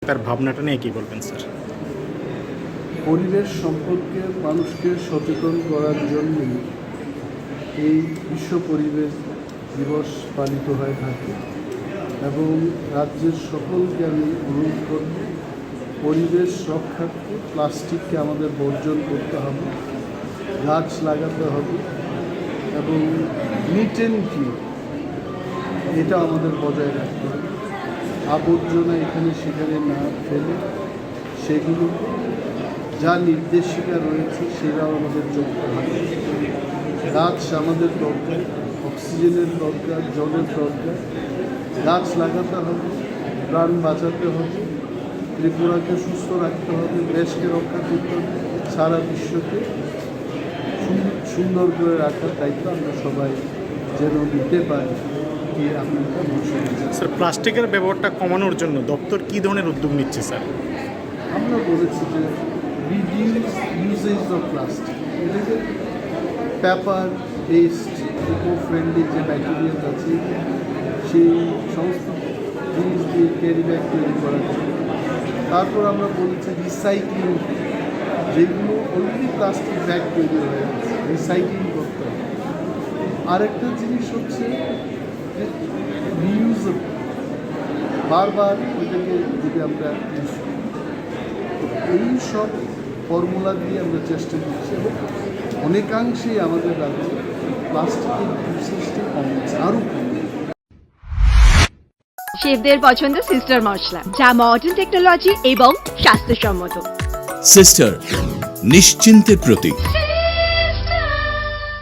তার ভাবনাটা নিয়ে কি বলবেন স্যার? পরিবেশ সম্পর্কে মানুষকে সচেতন করার জন্য এই বিশ্ব পরিবেশ দিবস পালিত হয়ে থাকে এবং রাজ্যের সকলকে আমি অনুরোধ করব পরিবেশ রক্ষার্থে প্লাস্টিককে আমাদের বর্জন করতে হবে, গাছ লাগাতে হবে এবং নিট অ্যান্ড ক্লিন এটা আমাদের বজায় রাখতে হবে। আবর্জনা এখানে সেখানে না ফেলে সেগুলো যা নির্দেশিকা রয়েছে সেটাও আমাদের চলতে হবে। গাছ আমাদের দরকার, অক্সিজেনের দরকার, জলের দরকার। গাছ লাগাতে হবে, প্রাণ বাঁচাতে হবে, ত্রিপুরাকে সুস্থ রাখতে হবে, দেশকে রক্ষা করতে হবে, সারা বিশ্বকে সুন্দর করে রাখার দায়িত্ব আমরা সবাই যেন নিতে পারি। স্যার, প্লাস্টিকের ব্যবহারটা কমানোর জন্য দপ্তর কী ধরনের উদ্যোগ নিচ্ছে স্যার? আমরা বলেছি যে রিডিউস ইউজেজ অফ প্লাস্টিক, এটাকে পেপার বেসড ইকো ফ্রেন্ডলি যে ম্যাটেরিয়াল আছে সেই সমস্ত জিনিস দিয়ে ক্যারি ব্যাগ তৈরি করা যায়। তারপর আমরা বলেছি রিসাইক্লিং, যেগুলো অলরেডি প্লাস্টিক ব্যাগ তৈরি হয়ে গেছে, রিসাইক্লিং করতে হবে। আরেকটা জিনিস হচ্ছে যে রিউজেবল, বারবার এটাকে যদি আমরা ইউজ করি, তো এই সব ফর্মুলা দিয়ে আমরা চেষ্টা করছি এবং অনেকাংশেই আমাদের রাজ্যে প্লাস্টিকের ইউজেসটা কমেছে, আরও কমে। শেফদের পছন্দ সিস্টার মশলা, যা মডার্ন টেকনোলজি এবং স্বাস্থ্যসম্মত। সিস্টার, নিশ্চিন্তের প্রতীক।